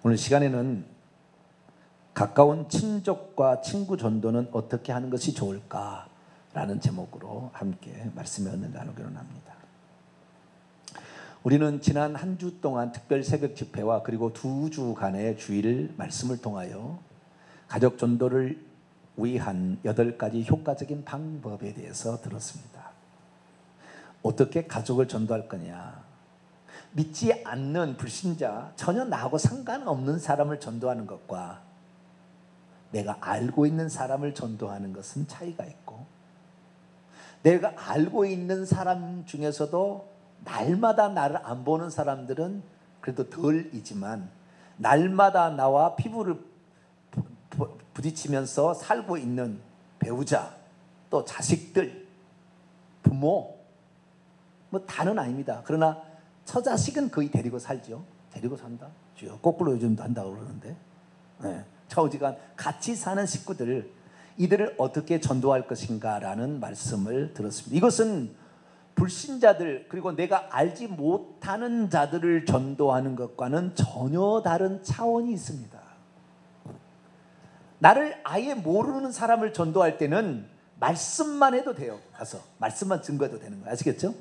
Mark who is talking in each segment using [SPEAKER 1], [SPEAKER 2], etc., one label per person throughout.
[SPEAKER 1] 오늘 시간에는 가까운 친족과 친구 전도는 어떻게 하는 것이 좋을까라는 제목으로 함께 말씀의 은혜를 나누기로 합니다. 우리는 지난 한 주 동안 특별 새벽 집회와 그리고 2주간의 주일 말씀을 통하여 가족 전도를 위한 8가지 효과적인 방법에 대해서 들었습니다. 어떻게 가족을 전도할 거냐? 믿지 않는 불신자, 전혀 나하고 상관없는 사람을 전도하는 것과 내가 알고 있는 사람을 전도하는 것은 차이가 있고, 내가 알고 있는 사람 중에서도 날마다 나를 안 보는 사람들은 그래도 덜이지만, 날마다 나와 피부를 부딪히면서 살고 있는 배우자, 또 자식들, 부모, 뭐 다는 아닙니다. 그러나 처자식은 거의 데리고 살죠. 데리고 산다. 거꾸로 요즘도 한다고 그러는데, 좌우지간 같이 사는 식구들, 이들을 어떻게 전도할 것인가라는 말씀을 들었습니다. 이것은 불신자들, 그리고 내가 알지 못하는 자들을 전도하는 것과는 전혀 다른 차원이 있습니다. 나를 아예 모르는 사람을 전도할 때는 말씀만 해도 돼요. 가서 말씀만 증거해도 되는 거예요. 아시겠죠?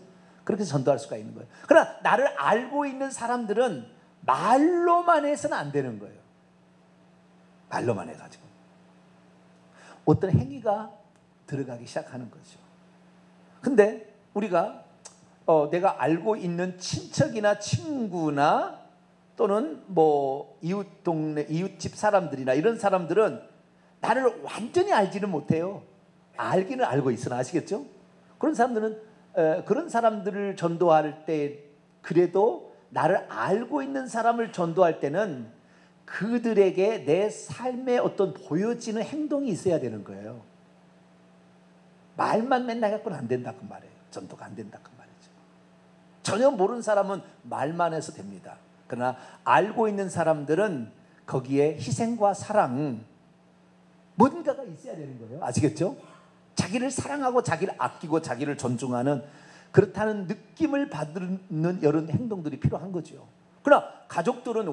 [SPEAKER 1] 그렇게 전도할 수가 있는 거예요. 그러나 나를 알고 있는 사람들은 말로만 해서는 안 되는 거예요. 말로만 해가지고 어떤 행위가 들어가기 시작하는 거죠. 근데 우리가 내가 알고 있는 친척이나 친구나 또는 뭐 이웃 동네 이웃집 사람들이나 이런 사람들은 나를 완전히 알지는 못해요. 알기는 알고 있으나, 아시겠죠? 그런 사람들은 그런 사람들을 전도할 때, 그래도 나를 알고 있는 사람을 전도할 때는 그들에게 내 삶에 어떤 보여지는 행동이 있어야 되는 거예요. 말만 맨날 갖고는 안 된다 그 말이에요. 전도가 안 된다 그 말이죠. 전혀 모르는 사람은 말만 해서 됩니다. 그러나 알고 있는 사람들은 거기에 희생과 사랑, 뭔가가 있어야 되는 거예요. 아시겠죠? 자기를 사랑하고 자기를 아끼고 자기를 존중하는, 그렇다는 느낌을 받는 이런 행동들이 필요한 거죠. 그러나 가족들은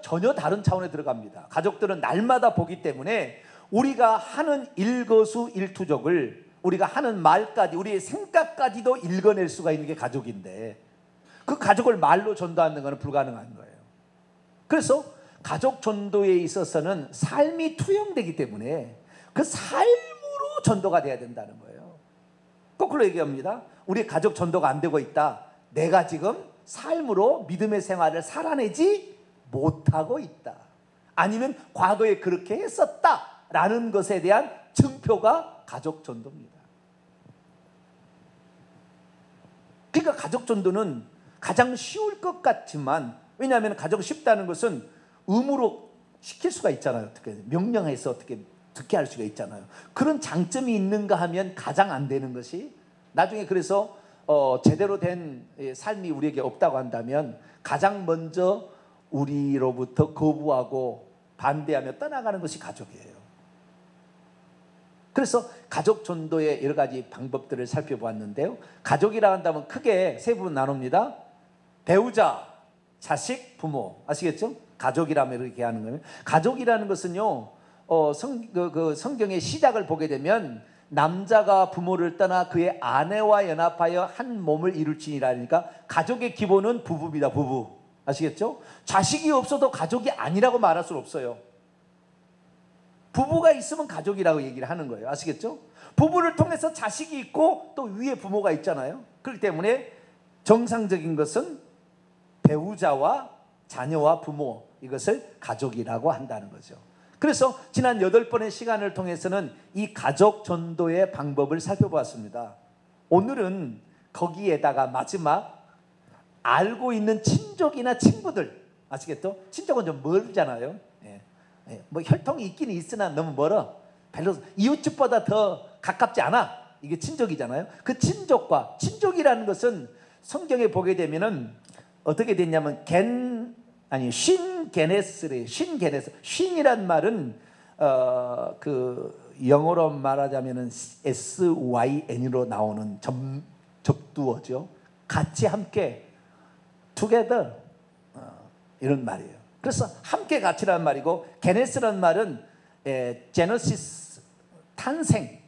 [SPEAKER 1] 전혀 다른 차원에 들어갑니다. 가족들은 날마다 보기 때문에 우리가 하는 일거수일투족을, 우리가 하는 말까지, 우리의 생각까지도 읽어낼 수가 있는 게 가족인데, 그 가족을 말로 전도하는 것은 불가능한 거예요. 그래서 가족 전도에 있어서는 삶이 투영되기 때문에 그 삶으로 전도가 돼야 된다는 거예요. 거꾸로 얘기합니다. 우리 가족 전도가 안 되고 있다. 내가 지금 삶으로 믿음의 생활을 살아내지 못하고 있다. 아니면 과거에 그렇게 했었다라는 것에 대한 증표가 가족 전도입니다. 그러니까 가족 전도는 가장 쉬울 것 같지만, 왜냐하면 가족 쉽다는 것은 의무로 시킬 수가 있잖아요. 어떻게 명령해서 어떻게 듣게 할 수가 있잖아요. 그런 장점이 있는가 하면 가장 안 되는 것이, 나중에 그래서 제대로 된 삶이 우리에게 없다고 한다면 가장 먼저 우리로부터 거부하고 반대하며 떠나가는 것이 가족이에요. 그래서 가족 전도의 여러 가지 방법들을 살펴보았는데요. 가족이라 한다면 크게 세 부분 나눕니다. 배우자, 자식, 부모. 아시겠죠? 가족이라면 이렇게 하는 거예요. 가족이라는 것은요, 성경의 시작을 보게 되면 남자가 부모를 떠나 그의 아내와 연합하여 한 몸을 이룰지니라니까, 가족의 기본은 부부입니다. 부부. 아시겠죠? 자식이 없어도 가족이 아니라고 말할 수는 없어요. 부부가 있으면 가족이라고 얘기를 하는 거예요. 아시겠죠? 부부를 통해서 자식이 있고 또 위에 부모가 있잖아요. 그렇기 때문에 정상적인 것은 배우자와 자녀와 부모, 이것을 가족이라고 한다는 거죠. 그래서 지난 8번의 시간을 통해서는 이 가족 전도의 방법을 살펴보았습니다. 오늘은 거기에다가 마지막, 알고 있는 친족이나 친구들, 아시겠죠? 친족은 좀 멀잖아요. 뭐 혈통이 있긴 있으나 너무 멀어. 별로 이웃집보다 더 가깝지 않아. 이게 친족이잖아요. 그 친족과, 친족이라는 것은 성경에 보게 되면은 어떻게 됐냐면 신게네스래. 신이란 말은 그 영어로 말하자면은 SYN으로 나오는 접두어죠. 같이 함께 together 이런 말이에요. 그래서 함께 같이라는 말이고, 게네스라는 말은 제너시스, 탄생,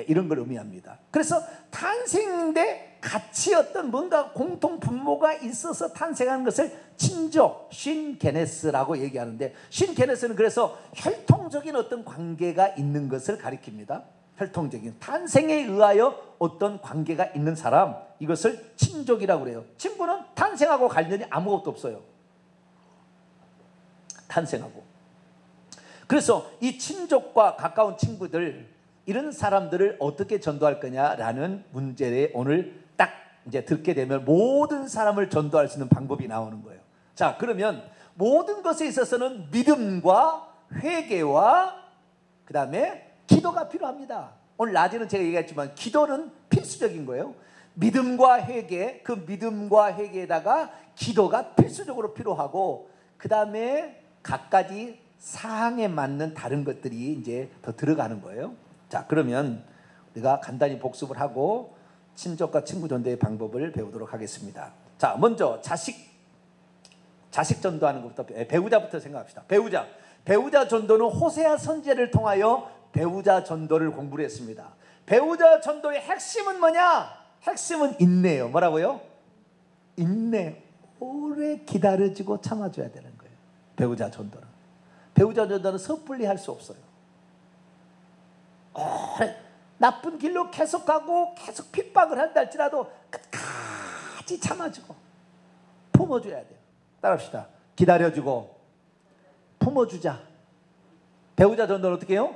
[SPEAKER 1] 이런 걸 의미합니다. 그래서 탄생인데 같이 어떤 뭔가 공통 분모가 있어서 탄생하는 것을 친족, 신게네스라고 얘기하는데, 신게네스는 그래서 혈통적인 어떤 관계가 있는 것을 가리킵니다. 혈통적인, 탄생에 의하여 어떤 관계가 있는 사람, 이것을 친족이라고 그래요. 친구는 탄생하고 관련이 아무것도 없어요. 탄생하고. 그래서 이 친족과 가까운 친구들, 이런 사람들을 어떻게 전도할 거냐라는 문제에 오늘 딱 이제 듣게 되면 모든 사람을 전도할 수 있는 방법이 나오는 거예요. 자, 그러면 모든 것에 있어서는 믿음과 회개와 그 다음에 기도가 필요합니다. 오늘 낮에는 제가 얘기했지만 기도는 필수적인 거예요. 믿음과 회개, 그 믿음과 회개에다가 기도가 필수적으로 필요하고, 그 다음에 각가지 사항에 맞는 다른 것들이 이제 더 들어가는 거예요. 자, 그러면 우리가 간단히 복습을 하고 친족과 친구 전도의 방법을 배우도록 하겠습니다. 자, 먼저 자식 전도하는 것부터, 배우자부터 생각합시다. 배우자 전도는 호세아 선지자를 통하여 배우자 전도를 공부를 했습니다. 배우자 전도의 핵심은 뭐냐? 핵심은 인내예요. 뭐라고요? 인내. 오래 기다려주고 참아줘야 되는 거예요. 배우자 전도는 섣불리 할 수 없어요. 나쁜 길로 계속 가고 계속 핍박을 한다 할지라도 끝까지 참아주고 품어줘야 돼요. 따라합시다. 기다려주고 품어주자. 배우자 전도는 어떻게 해요?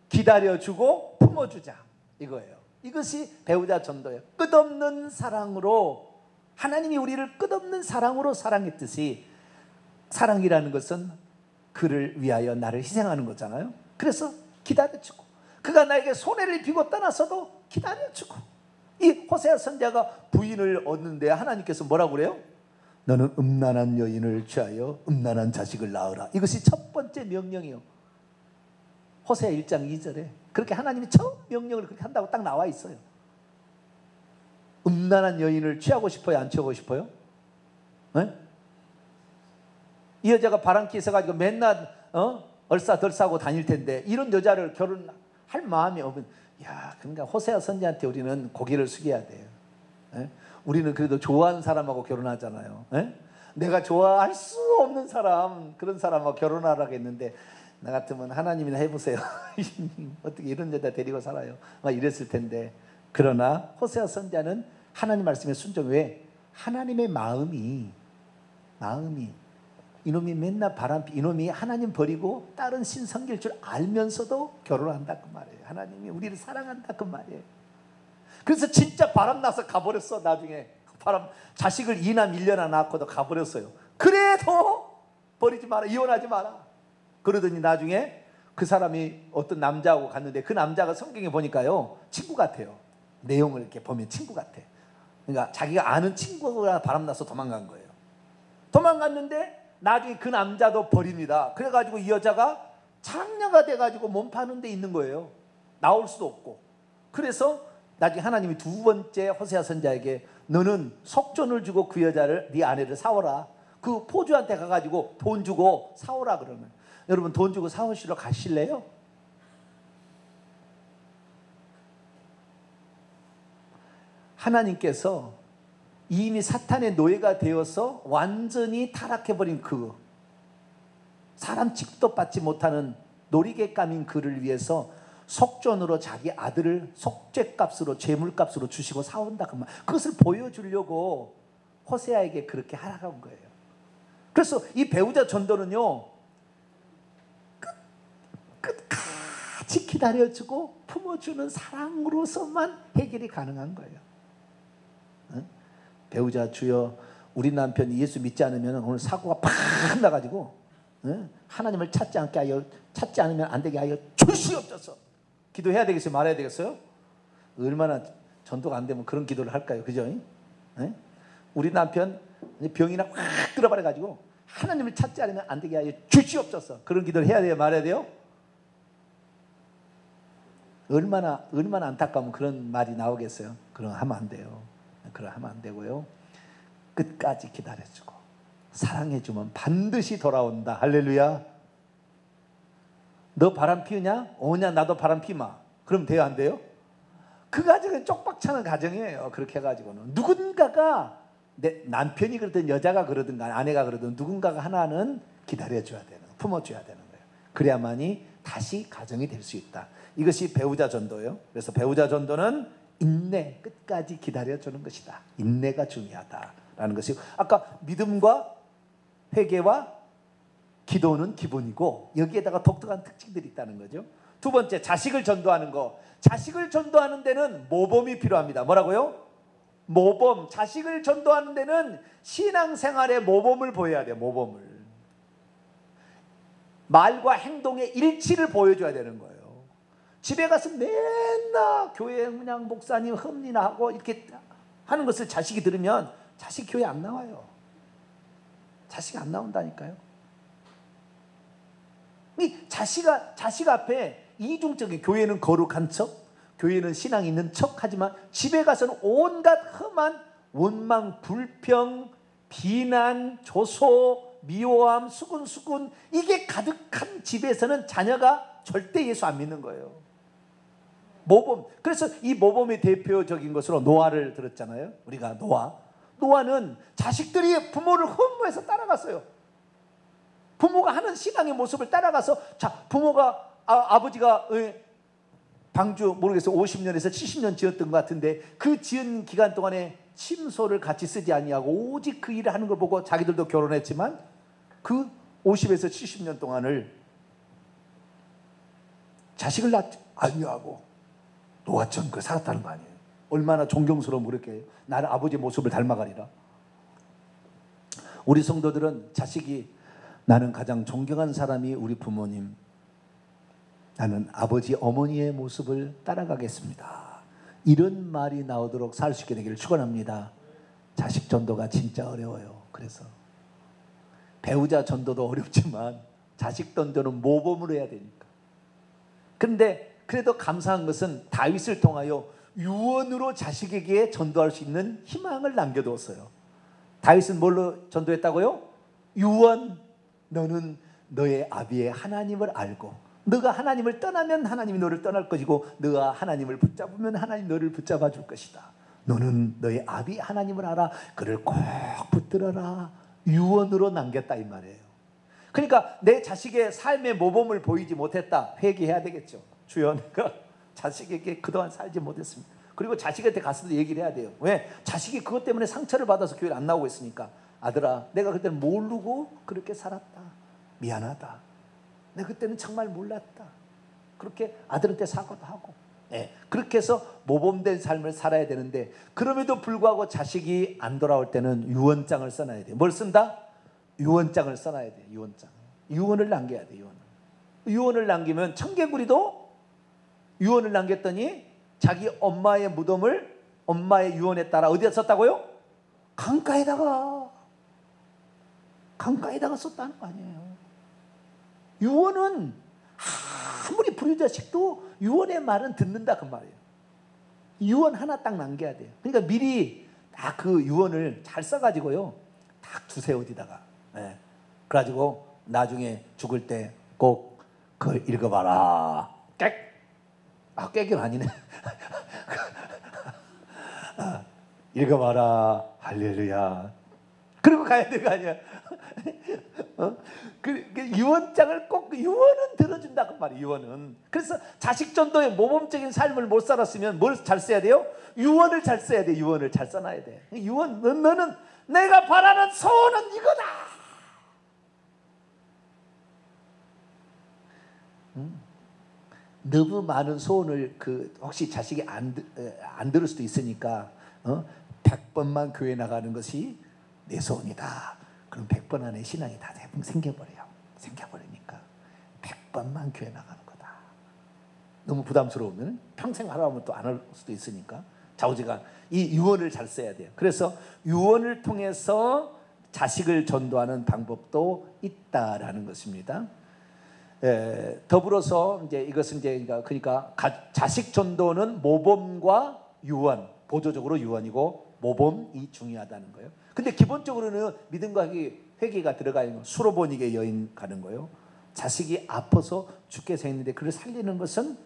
[SPEAKER 1] 기다려주고 품어주자, 이거예요. 이것이 배우자 전도예요. 끝없는 사랑으로, 하나님이 우리를 끝없는 사랑으로 사랑했듯이, 사랑이라는 것은 그를 위하여 나를 희생하는 거잖아요. 그래서 기다려주고, 그가 나에게 손해를 입히고 떠나서도 기다려주고. 이 호세아 선지자가 부인을 얻는데 하나님께서 뭐라고 그래요? 너는 음란한 여인을 취하여 음란한 자식을 낳으라. 이것이 첫 번째 명령이요. 호세아 1장 2절에 그렇게 하나님이 처음 명령을 그렇게 한다고 딱 나와 있어요. 음란한 여인을 취하고 싶어요? 안 취하고 싶어요? 네? 이 여자가 바람기 있어가지고 맨날 얼싸덜싸고 다닐 텐데, 이런 여자를 결혼할 마음이 없으면, 그러니까 호세아 선지한테 우리는 고개를 숙여야 돼요. 네? 우리는 그래도 좋아하는 사람하고 결혼하잖아요. 네? 내가 좋아할 수 없는 사람, 그런 사람하고 결혼하라고 했는데, 나 같으면 하나님이나 해보세요. 어떻게 이런 여자 데리고 살아요? 막 이랬을 텐데. 그러나 호세아 선지자는 하나님 말씀에 순종. 왜? 하나님의 마음이 이놈이 맨날 바람피, 이놈이 하나님 버리고 다른 신 섬길 줄 알면서도 결혼한다 그 말이에요. 하나님이 우리를 사랑한다 그 말이에요. 그래서 진짜 바람나서 가버렸어. 나중에 자식을 2남 1녀나 낳고도 가버렸어요. 그래도 버리지 마라, 이혼하지 마라. 그러더니 나중에 그 사람이 어떤 남자하고 갔는데, 그 남자가 성경에 보니까요 친구 같아요. 내용을 이렇게 보면 친구 같아. 그러니까 자기가 아는 친구가 바람나서 도망간 거예요. 도망갔는데 나중에 그 남자도 버립니다. 그래가지고 이 여자가 장녀가 돼가지고 몸 파는 데 있는 거예요. 나올 수도 없고. 그래서 나중에 하나님이 두 번째 호세아 선지자에게 너는 속전을 주고 그 여자를, 네 아내를 사오라. 그 포주한테 가가지고 돈 주고 사오라 그러면, 여러분 돈 주고 사오시러 가실래요? 하나님께서 이미 사탄의 노예가 되어서 완전히 타락해버린 그 사람 취급도 받지 못하는 놀이개감인 그를 위해서 속전으로 자기 아들을 속죄값으로, 죄물값으로 주시고 사온다 그 말. 그것을 보여주려고 호세아에게 그렇게 하라고 한 거예요. 그래서 이 배우자 전도는요, 끝까지 기다려주고 품어주는 사랑으로서만 해결이 가능한 거예요. 응? 배우자 주여, 우리 남편이 예수 믿지 않으면 오늘 사고가 팍 나가지고 하나님을 찾지 않으면 안 되게 하여 주시옵소서. 기도해야 되겠어요? 말해야 되겠어요? 얼마나 전도가 안 되면 그런 기도를 할까요? 그죠? 우리 남편 병이나 확 들어버려가지고 하나님을 찾지 않으면 안 되게 하여 주시옵소서. 그런 기도를 해야 돼요? 말해야 돼요? 얼마나 안타까우면 그런 말이 나오겠어요? 그럼 하면 안 돼요. 그럼 하면 안 되고요. 끝까지 기다려주고 사랑해주면 반드시 돌아온다. 할렐루야. 너 바람 피우냐? 오냐? 나도 바람 피마. 그럼 돼요, 안 돼요? 그 가정은 쪽박차는 가정이에요. 그렇게 해가지고는 누군가가, 내 남편이 그러든 여자가 그러든 아내가 그러든 누군가가 하나는 기다려줘야 되는, 품어줘야 되는 거예요. 그래야만이 다시 가정이 될 수 있다. 이것이 배우자 전도예요. 그래서 배우자 전도는 인내, 끝까지 기다려주는 것이다. 인내가 중요하다라는 것이, 아까 믿음과 회개와 기도는 기본이고 여기에다가 독특한 특징들이 있다는 거죠. 두 번째, 자식을 전도하는 거. 자식을 전도하는 데는 모범이 필요합니다. 뭐라고요? 모범. 자식을 전도하는 데는 신앙생활의 모범을 보여야 돼요. 모범을. 말과 행동의 일치를 보여줘야 되는 거예요. 집에 가서 맨날 교회 그냥 목사님 흠리나 하고 이렇게 하는 것을 자식이 들으면 자식 교회 안 나와요. 자식이 안 나온다니까요. 이 자식 앞에 이중적인, 교회는 거룩한 척, 교회는 신앙 있는 척 하지만 집에 가서는 온갖 험한 원망, 불평, 비난, 조소, 미워함, 수군수군, 이게 가득한 집에서는 자녀가 절대 예수 안 믿는 거예요. 모범. 그래서 이 모범의 대표적인 것으로 노아를 들었잖아요. 우리가 노아는 자식들이 부모를 흠모해서 따라갔어요. 부모가 하는 신앙의 모습을 따라가서, 자, 부모가 아버지가 방주 모르겠어요, 50년에서 70년 지었던 것 같은데 그 지은 기간 동안에 침소를 같이 쓰지 아니하고 오직 그 일을 하는 걸 보고 자기들도 결혼했지만 그 50에서 70년 동안을 자식을 낳지 아니하고 노아처럼 그 살았다는 거 아니에요. 얼마나 존경스러운, 그렇게 나는 아버지의 모습을 닮아가리라. 우리 성도들은 자식이, 나는 가장 존경한 사람이 우리 부모님, 나는 아버지 어머니의 모습을 따라가겠습니다, 이런 말이 나오도록 살 수 있게 되기를 축원합니다. 자식 전도가 진짜 어려워요. 그래서 배우자 전도도 어렵지만 자식 전도는 모범으로 해야 되니까. 그런데 그래도 감사한 것은 다윗을 통하여 유언으로 자식에게 전도할 수 있는 희망을 남겨두었어요. 다윗은 뭘로 전도했다고요? 유언. 너는 너의 아비의 하나님을 알고, 너가 하나님을 떠나면 하나님이 너를 떠날 것이고 너가 하나님을 붙잡으면 하나님 너를 붙잡아 줄 것이다. 너는 너의 아비 하나님을 알아. 그를 꼭 붙들어라. 유언으로 남겼다 이 말이에요. 그러니까 내 자식의 삶의 모범을 보이지 못했다. 회개해야 되겠죠. 주여, 내가 자식에게 그동안 살지 못했습니다. 그리고 자식한테 가서도 얘기를 해야 돼요. 왜? 자식이 그것 때문에 상처를 받아서 교회를 안 나오고 있으니까. 아들아, 내가 그때는 모르고 그렇게 살았다. 미안하다. 내가 그때는 정말 몰랐다. 그렇게 아들한테 사과도 하고. 그렇게 해서 모범된 삶을 살아야 되는데, 그럼에도 불구하고 자식이 안 돌아올 때는 유언장을 써놔야 돼요. 뭘 쓴다? 유언장을 써놔야 돼요. 유언장. 유언을 남겨야 돼요. 유언을 남기면, 청개구리도 유언을 남겼더니 자기 엄마의 무덤을 엄마의 유언에 따라 어디에 썼다고요? 강가에다가 썼다는 거 아니에요. 유언은 아무리 불효자식도 유언의 말은 듣는다 그 말이에요. 유언 하나 딱 남겨야 돼요. 그러니까 미리 딱 그 유언을 잘 써가지고요, 딱 두세요 어디다가. 그래가지고 나중에 죽을 때 꼭 그걸 읽어봐라. 깨기는 아니네. 읽어봐라. 할렐루야. 그리고 가야 될 거 아니야. 그 유언장을 꼭, 유언은 들어준다 그 말이에요. 유언은. 그래서 자식 전도의 모범적인 삶을 못 살았으면 뭘 잘 써야 돼요? 유언을 잘 써야 돼. 유언을 잘 써놔야 돼. 유언, 너는 내가 바라는 소원은 이거다. 너무 많은 소원을 혹시 자식이 안 들을 수도 있으니까 100번만 교회 나가는 것이 내 소원이다. 그럼 100번 안에 신앙이 다 생겨버려요. 생겨버리니까 100번만 교회 나가는 거다. 너무 부담스러우면 평생 하라면 또 안 할 수도 있으니까 좌우지간 이 유언을 잘 써야 돼요. 그래서 유언을 통해서 자식을 전도하는 방법도 있다라는 것입니다. 더불어서 이제 이것은 이제 그러니까 자식 전도는 모범과 유언, 보조적으로 유언이고 모범이 중요하다는 거예요. 근데 기본적으로는 믿음과 회개가 들어가 있는 거. 수로보니게 여인 가는 거예요. 자식이 아파서 죽게 생겼는데 그를 살리는 것은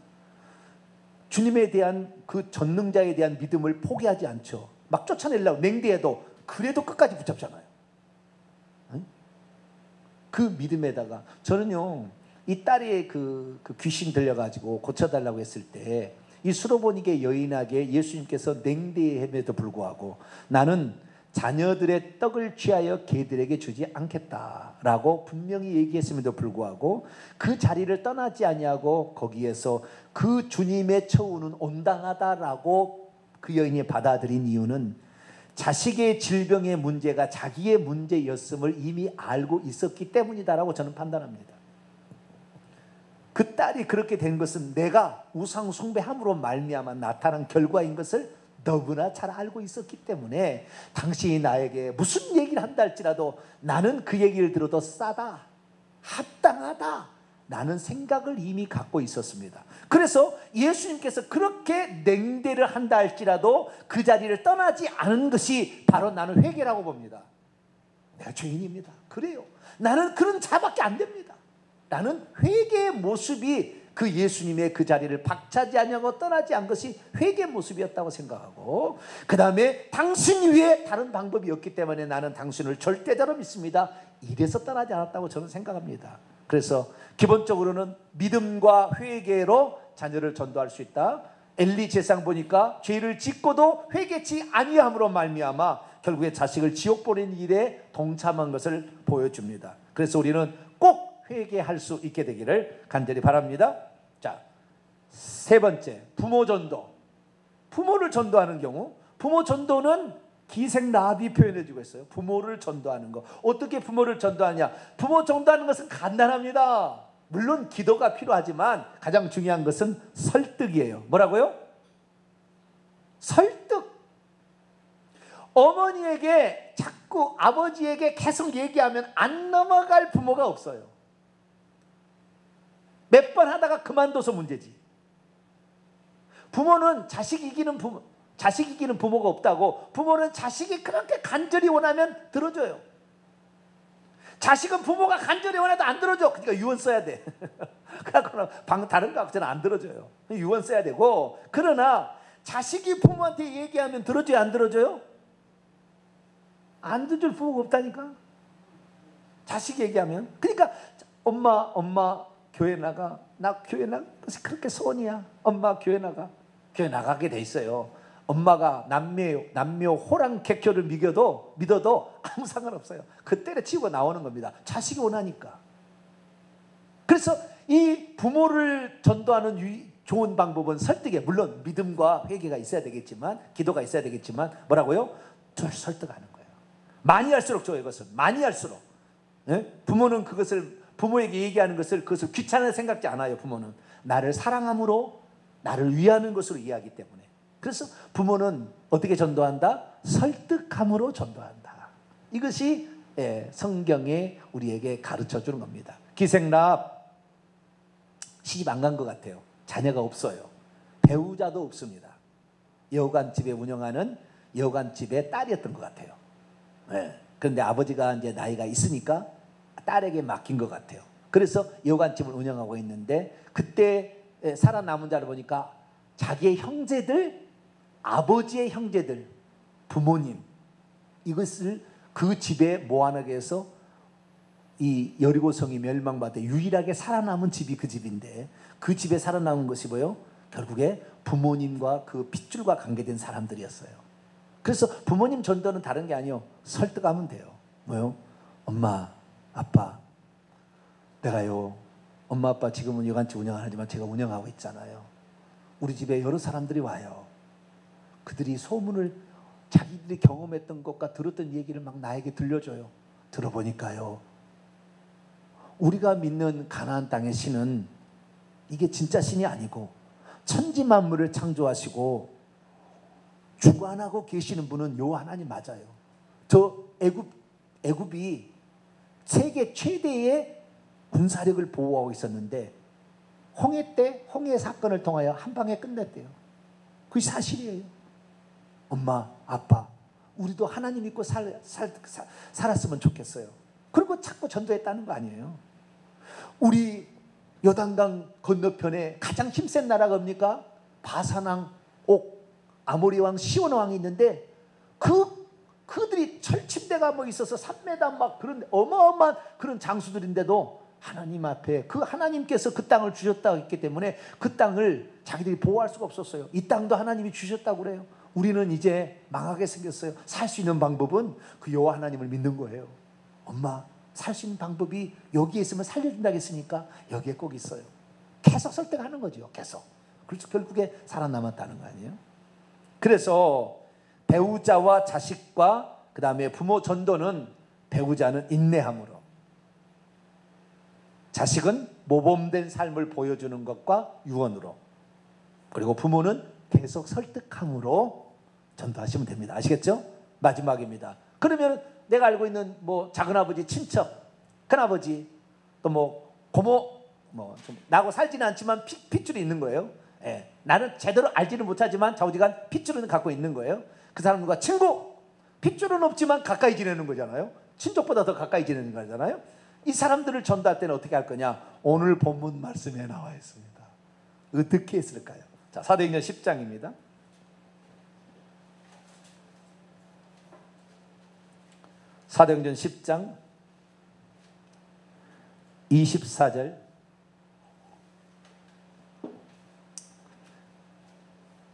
[SPEAKER 1] 주님에 대한 그 전능자에 대한 믿음을 포기하지 않죠. 막 쫓아내려고 냉대해도 그래도 끝까지 붙잡잖아요. 그 믿음에다가 저는요, 이 딸이 그 귀신 들려가지고 고쳐달라고 했을 때 이 수로보니게 여인에게 예수님께서 냉대함에도 불구하고 나는 자녀들의 떡을 취하여 개들에게 주지 않겠다라고 분명히 얘기했음에도 불구하고 그 자리를 떠나지 아니하고 거기에서 그 주님의 처우는 온당하다라고 그 여인이 받아들인 이유는 자식의 질병의 문제가 자기의 문제였음을 이미 알고 있었기 때문이다라고 저는 판단합니다. 그 딸이 그렇게 된 것은 내가 우상 숭배함으로 말미암아 나타난 결과인 것을 너무나 잘 알고 있었기 때문에 당신이 나에게 무슨 얘기를 한다 할지라도 나는 그 얘기를 들어도 싸다, 합당하다 라는 생각을 이미 갖고 있었습니다. 그래서 예수님께서 그렇게 냉대를 한다 할지라도 그 자리를 떠나지 않은 것이 바로 나는 회개라고 봅니다. 내가 죄인입니다. 그래요. 나는 그런 자밖에 안 됩니다. 나는 회개의 모습이 그 예수님의 그 자리를 박차지하냐고 떠나지 않은 것이 회개의 모습이었다고 생각하고, 그 다음에 당신 위에 다른 방법이 없기 때문에 나는 당신을 절대자로 믿습니다. 이래서 떠나지 않았다고 저는 생각합니다. 그래서 기본적으로는 믿음과 회개로 자녀를 전도할 수 있다. 엘리 제상 보니까 죄를 짓고도 회개치 아니함으로 말미암아 결국에 자식을 지옥 보내는 일에 동참한 것을 보여줍니다. 그래서 우리는 꼭 회개할 수 있게 되기를 간절히 바랍니다. 자, 세 번째, 부모 전도. 부모를 전도하는 경우, 부모 전도는 기생라합이 표현해주고 있어요. 부모를 전도하는 거. 어떻게 부모를 전도하냐? 부모 전도하는 것은 간단합니다. 물론 기도가 필요하지만 가장 중요한 것은 설득이에요. 뭐라고요? 설득. 어머니에게 자꾸 아버지에게 계속 얘기하면 안 넘어갈 부모가 없어요. 몇 번 하다가 그만둬서 문제지. 부모는 자식 이기는 부모가 없다고. 부모는 자식이 그렇게 간절히 원하면 들어줘요. 자식은 부모가 간절히 원해도 안 들어줘. 그러니까 유언 써야 돼. 그러나 다른 거 저는 안 들어줘요. 유언 써야 되고. 그러나 자식이 부모한테 얘기하면 들어줘요, 안 들어줘요? 안 들어줄 부모가 없다니까. 자식이 얘기하면. 그러니까 엄마 교회 나가. 나 교회 나가는 것이 그렇게 소원이야. 엄마 교회 나가. 교회 나가게 돼 있어요. 엄마가 남묘 호랑 객교를 믿어도 아무 상관없어요. 그 때려치우고 나오는 겁니다. 자식이 원하니까. 그래서 이 부모를 전도하는 좋은 방법은 설득에, 물론 믿음과 회개가 있어야 되겠지만, 기도가 있어야 되겠지만, 뭐라고요? 저를 설득하는 거예요. 많이 할수록 좋아요. 이것은 많이 할수록. 네? 부모는 부모에게 얘기하는 것을 그것을 귀찮게 생각지 않아요. 부모는 나를 사랑함으로, 나를 위하는 것으로 이해하기 때문에. 그래서 부모는 어떻게 전도한다? 설득함으로 전도한다. 이것이 성경에 우리에게 가르쳐 주는 겁니다. 기생라합 시집 안 간 것 같아요. 자녀가 없어요. 배우자도 없습니다. 여관집에 운영하는 여관집의 딸이었던 것 같아요. 그런데 아버지가 이제 나이가 있으니까 딸에게 맡긴 것 같아요. 그래서 여관집을 운영하고 있는데 그때 살아남은 자를 보니까 자기의 형제들, 아버지의 형제들, 부모님, 이것을 그 집에 모아나게 해서 이 여리고성이 멸망받아 유일하게 살아남은 집이 그 집인데, 그 집에 살아남은 것이 뭐예요? 결국에 부모님과 그 핏줄과 관계된 사람들이었어요. 그래서 부모님 전도는 다른 게 아니에요. 설득하면 돼요. 뭐요? 엄마, 아빠, 내가요, 엄마 아빠 지금은 여관집 운영을 하지만 제가 운영하고 있잖아요. 우리 집에 여러 사람들이 와요. 그들이 소문을 자기들이 경험했던 것과 들었던 얘기를 막 나에게 들려줘요. 들어보니까요, 우리가 믿는 가나안 땅의 신은 이게 진짜 신이 아니고 천지 만물을 창조하시고 주관하고 계시는 분은 요 하나님 맞아요. 저 애굽이 세계 최대의 군사력을 보호하고 있었는데 홍해 때 홍해 사건을 통하여 한 방에 끝냈대요. 그게 사실이에요. 엄마, 아빠, 우리도 하나님 믿고 살았으면 좋겠어요. 그리고 자꾸 전도했다는 거 아니에요. 우리 요단강 건너편에 가장 힘센 나라가 뭡니까? 바산왕 옥, 아모리 왕 시온 왕이 있는데 그들이 철침대가 뭐 있어서 3m 막 그런 어마어마한 그런 장수들인데도 하나님 앞에 그 하나님께서 그 땅을 주셨다고 했기 때문에 그 땅을 자기들이 보호할 수가 없었어요. 이 땅도 하나님이 주셨다고 그래요. 우리는 이제 망하게 생겼어요. 살 수 있는 방법은 그 여호와 하나님을 믿는 거예요. 엄마, 살 수 있는 방법이 여기에 있으면 살려준다고 했으니까 여기에 꼭 있어요. 계속 설득하는 거죠. 계속. 그래서 결국에 살아남았다는 거 아니에요? 그래서 배우자와 자식과 그 다음에 부모 전도는 배우자는 인내함으로, 자식은 모범된 삶을 보여주는 것과 유언으로, 그리고 부모는 계속 설득함으로 전도하시면 됩니다. 아시겠죠? 마지막입니다. 그러면 내가 알고 있는 뭐 작은아버지, 친척, 큰아버지, 또 뭐 고모, 뭐 좀 나하고 살지는 않지만 핏줄이 있는 거예요. 예, 나는 제대로 알지는 못하지만 좌우지간 핏줄은 갖고 있는 거예요. 그 사람과 친구, 핏줄은 없지만 가까이 지내는 거잖아요. 친족보다 더 가까이 지내는 거잖아요. 이 사람들을 전도할 때는 어떻게 할 거냐? 오늘 본문 말씀에 나와 있습니다. 어떻게 했을까요? 자, 사도행전 10장입니다. 사도행전 10장 24절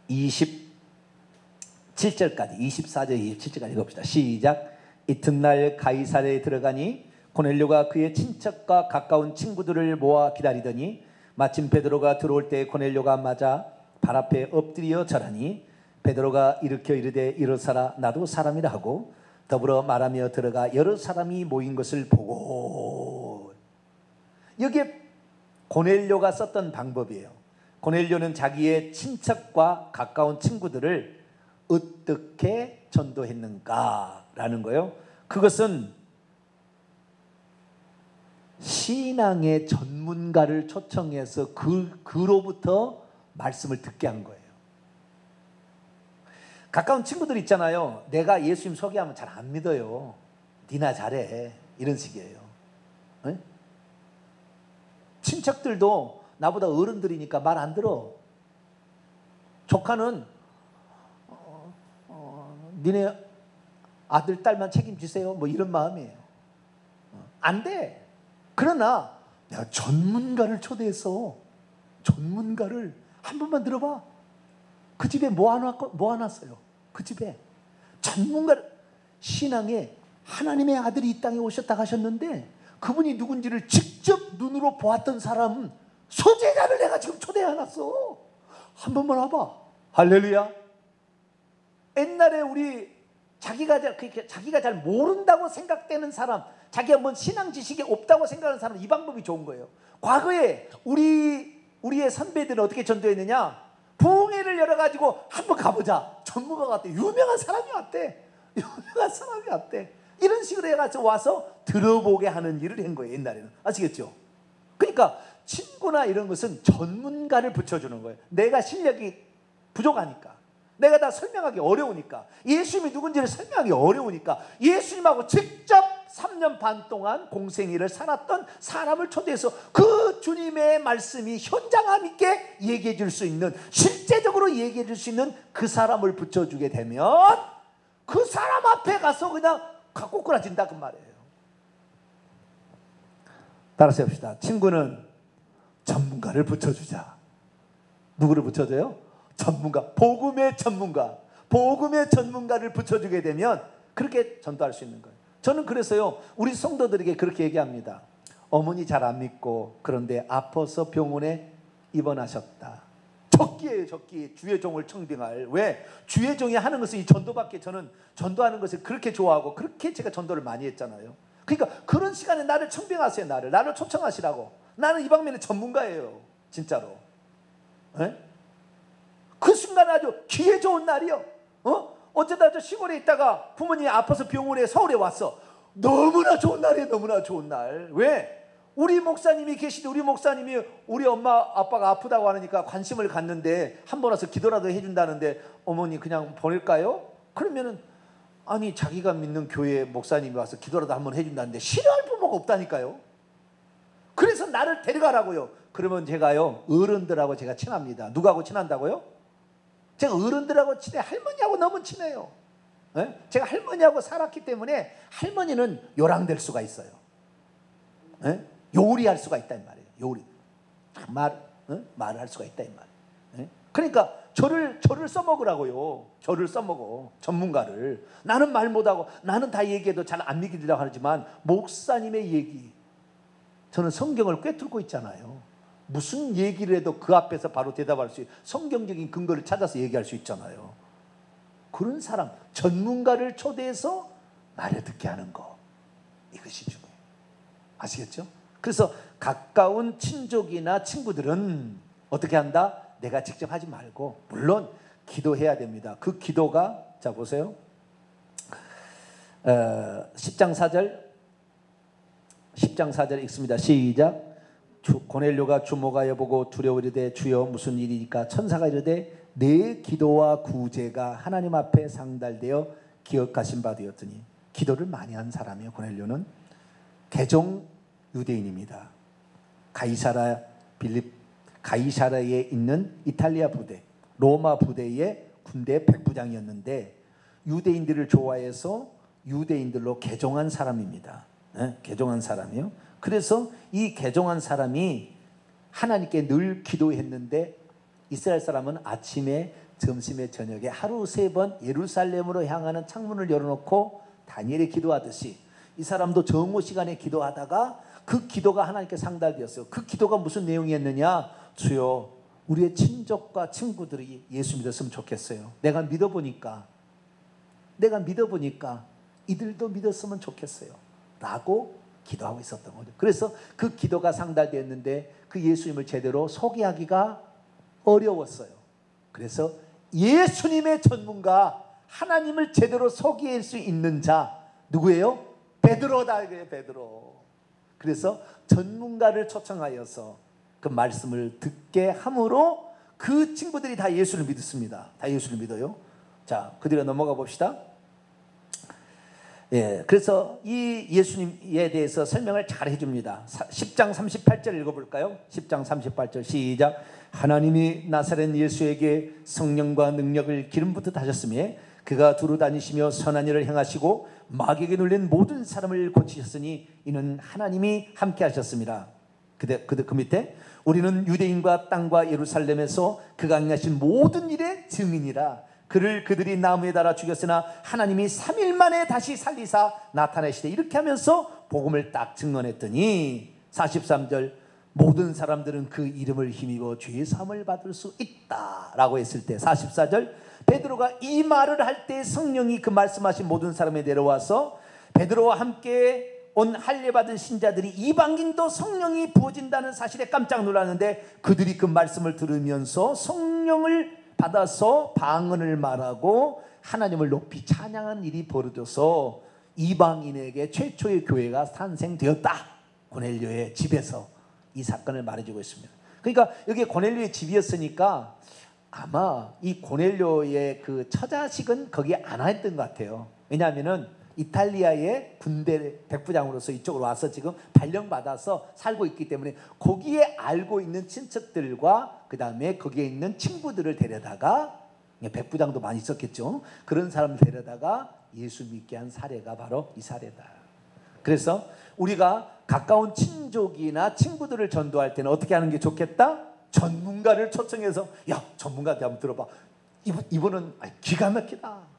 [SPEAKER 1] 27절까지 24절 27절까지 읽어봅시다. 시작. 이튿날 가이사랴에 들어가니 고넬료가 그의 친척과 가까운 친구들을 모아 기다리더니 마침 베드로가 들어올 때 고넬료가 맞아 발 앞에 엎드려 절하니 베드로가 일으켜 이르되 일어서라, 나도 사람이라 하고 더불어 말하며 들어가 여러 사람이 모인 것을 보고. 여기에 고넬료가 썼던 방법이에요. 고넬료는 자기의 친척과 가까운 친구들을 어떻게 전도했는가라는 거예요. 그것은 신앙의 전문가를 초청해서 그로부터 말씀을 듣게 한 거예요. 가까운 친구들 있잖아요. 내가 예수님 소개하면 잘 안 믿어요. 니나 잘해. 이런 식이에요. 네? 친척들도 나보다 어른들이니까 말 안 들어. 조카는 니네 아들 딸만 책임지세요. 뭐 이런 마음이에요. 안 돼. 그러나 내가 전문가를 초대해서 전문가를 한 번만 들어봐. 그 집에 모아놨어요. 그 집에 전문가를, 신앙에 하나님의 아들이 이 땅에 오셨다 하셨는데 그분이 누군지를 직접 눈으로 보았던 사람 소제자를 내가 지금 초대해놨어. 한 번만 와봐. 할렐루야. 옛날에 우리 자기가 잘 모른다고 생각되는 사람, 자기가 뭔 신앙 지식이 없다고 생각하는 사람, 이 방법이 좋은 거예요. 과거에 우리의 선배들은 어떻게 전도했느냐? 부흥회를 열어가지고 한번 가보자. 전문가가 왔대. 유명한 사람이 왔대. 유명한 사람이 왔대. 이런 식으로 해가지고 와서 들어보게 하는 일을 한 거예요. 옛날에는. 아시겠죠? 그러니까 친구나 이런 것은 전문가를 붙여주는 거예요. 내가 실력이 부족하니까, 내가 다 설명하기 어려우니까, 예수님이 누군지를 설명하기 어려우니까 예수님하고 직접 3년 반 동안 공생애를 살았던 사람을 초대해서 그 주님의 말씀이 현장감 있게 얘기해 줄 수 있는, 실제적으로 얘기해 줄 수 있는 그 사람을 붙여주게 되면 그 사람 앞에 가서 그냥 꼬꾸라진다 그 말이에요. 따라서 합시다. 친구는 전문가를 붙여주자. 누구를 붙여줘요? 전문가, 복음의 전문가, 복음의 전문가를 붙여주게 되면 그렇게 전도할 수 있는 거예요. 저는 그래서요, 우리 성도들에게 그렇게 얘기합니다. 어머니 잘 안 믿고 그런데 아파서 병원에 입원하셨다. 적기예요, 적기. 주의 종을 청빙할. 왜? 주의 종이 하는 것은 이 전도밖에, 저는 전도하는 것을 그렇게 좋아하고 그렇게 제가 전도를 많이 했잖아요. 그러니까 그런 시간에 나를 청빙하세요. 나를 초청하시라고. 나는 이 방면의 전문가예요, 진짜로. 에? 그 순간 아주 기회 좋은 날이요. 어쩌다 저 시골에 있다가 부모님이 아파서 병원에 서울에 왔어. 너무나 좋은 날이에요. 너무나 좋은 날. 왜? 우리 목사님이 계시는데, 우리 목사님이 우리 엄마 아빠가 아프다고 하니까 관심을 갖는데 한 번 와서 기도라도 해준다는데 어머니 그냥 보낼까요? 그러면은 아니 자기가 믿는 교회 목사님이 와서 기도라도 한번 해준다는데 싫어할 부모가 없다니까요. 그래서 나를 데려가라고요. 그러면 제가요 어른들하고 제가 친합니다. 누구하고 친한다고요? 제가 어른들하고 친해. 할머니하고 너무 친해요. 네? 제가 할머니하고 살았기 때문에 할머니는 요랑될 수가 있어요. 네? 요리할 수가 있다 이 말이에요. 요리 말을 할 수가 있다 이 말이에요. 네? 그러니까 저를 써먹으라고요. 저를 써먹어. 전문가를. 나는 말 못하고 나는 다 얘기해도 잘 안 믿기려고 하지만 목사님의 얘기, 저는 성경을 꿰뚫고 있잖아요. 무슨 얘기를 해도 그 앞에서 바로 대답할 수 있어요. 성경적인 근거를 찾아서 얘기할 수 있잖아요. 그런 사람, 전문가를 초대해서 말을 듣게 하는 거, 이것이 중요해요. 아시겠죠? 그래서 가까운 친족이나 친구들은 어떻게 한다? 내가 직접 하지 말고 물론 기도해야 됩니다. 그 기도가 자 보세요. 10장 4절 읽습니다. 시작. 고넬료가 주모가 여보고 두려워 이르되 주여 무슨 일이니까 천사가 이르되 내 기도와 구제가 하나님 앞에 상달되어 기억하신 바 되었더니. 기도를 많이 한 사람이에요. 고넬료는 개종 유대인입니다. 가이사라에 있는 이탈리아 부대, 로마 부대의 군대 백부장이었는데 유대인들을 좋아해서 유대인들로 개종한 사람입니다. 네? 개종한 사람이요. 그래서 이 개종한 사람이 하나님께 늘 기도했는데 이스라엘 사람은 아침에 점심에 저녁에 하루 3번 예루살렘으로 향하는 창문을 열어놓고 다니엘이 기도하듯이 이 사람도 정오 시간에 기도하다가 그 기도가 하나님께 상달되었어요. 그 기도가 무슨 내용이었느냐? 주여 우리의 친족과 친구들이 예수 믿었으면 좋겠어요. 내가 믿어보니까 이들도 믿었으면 좋겠어요 라고 기도하고 있었던 거죠. 그래서 그 기도가 상달되었는데 그 예수님을 제대로 소개하기가 어려웠어요. 그래서 예수님의 전문가, 하나님을 제대로 소개할 수 있는 자 누구예요? 베드로다. 베드로. 그래서 전문가를 초청하여서 그 말씀을 듣게 함으로 그 친구들이 다 예수를 믿습니다. 다 예수를 믿어요. 자, 그대로 넘어가 봅시다. 예, 그래서 이 예수님에 대해서 설명을 잘 해줍니다. 10장 38절 읽어볼까요? 10장 38절 시작. 하나님이 나사렛 예수에게 성령과 능력을 기름 붓듯 하셨으며 그가 두루 다니시며 선한 일을 행하시고 마귀에게 눌린 모든 사람을 고치셨으니 이는 하나님이 함께 하셨습니다. 그 밑에 우리는 유대인과 땅과 예루살렘에서 그가 행하신 모든 일의 증인이라. 그들이 나무에 달아 죽였으나 하나님이 3일 만에 다시 살리사 나타내시되. 이렇게 하면서 복음을 딱 증언했더니 43절 모든 사람들은 그 이름을 힘입어 죄 사함을 받을 수 있다 라고 했을 때 44절 베드로가 이 말을 할 때 성령이 그 말씀하신 모든 사람에 내려와서 베드로와 함께 온 할례 받은 신자들이 이방인도 성령이 부어진다는 사실에 깜짝 놀랐는데 그들이 그 말씀을 들으면서 성령을 받아서 방언을 말하고 하나님을 높이 찬양하는 일이 벌어져서 이방인에게 최초의 교회가 탄생되었다. 고넬료의 집에서 이 사건을 말해주고 있습니다. 그러니까 여기 고넬료의 집이었으니까 아마 이 고넬료의 그 처자식은 거기에 안 왔던 것 같아요. 왜냐하면은 이탈리아의 군대 백부장으로서 이쪽으로 와서 지금 발령받아서 살고 있기 때문에 거기에 알고 있는 친척들과 그 다음에 거기에 있는 친구들을 데려다가 백부장도 많이 있었겠죠. 그런 사람을 데려다가 예수 믿게 한 사례가 바로 이 사례다. 그래서 우리가 가까운 친족이나 친구들을 전도할 때는 어떻게 하는 게 좋겠다? 전문가를 초청해서 야 전문가한테 한번 들어봐. 이분은 기가 막히다.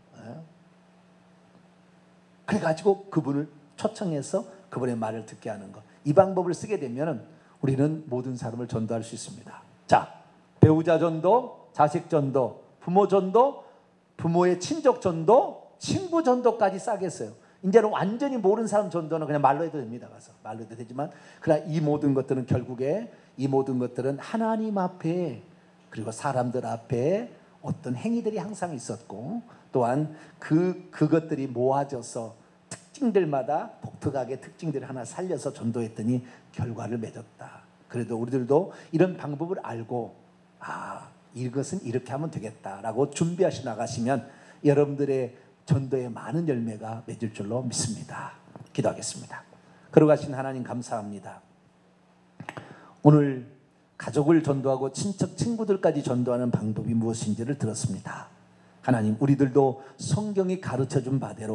[SPEAKER 1] 그래가지고 그분을 초청해서 그분의 말을 듣게 하는 것. 이 방법을 쓰게 되면 우리는 모든 사람을 전도할 수 있습니다. 자, 배우자 전도, 자식 전도, 부모 전도, 부모의 친족 전도, 친구 전도까지 싸게 했어요. 이제는 완전히 모르는 사람 전도는 그냥 말로 해도 됩니다. 가서 말로 해도 되지만 그러나 이 모든 것들은 결국에 이 모든 것들은 하나님 앞에 그리고 사람들 앞에 어떤 행위들이 항상 있었고 또한 그것들이 모아져서 특징들마다 독특하게 특징들을 하나 살려서 전도했더니 결과를 맺었다. 그래도 우리들도 이런 방법을 알고 이것은 이렇게 하면 되겠다라고 준비하시 나가시면 여러분들의 전도의 많은 열매가 맺을 줄로 믿습니다. 기도하겠습니다. 걸어가신 하나님 감사합니다. 오늘 가족을 전도하고 친척 친구들까지 전도하는 방법이 무엇인지를 들었습니다. 하나님, 우리들도 성경이 가르쳐준 바대로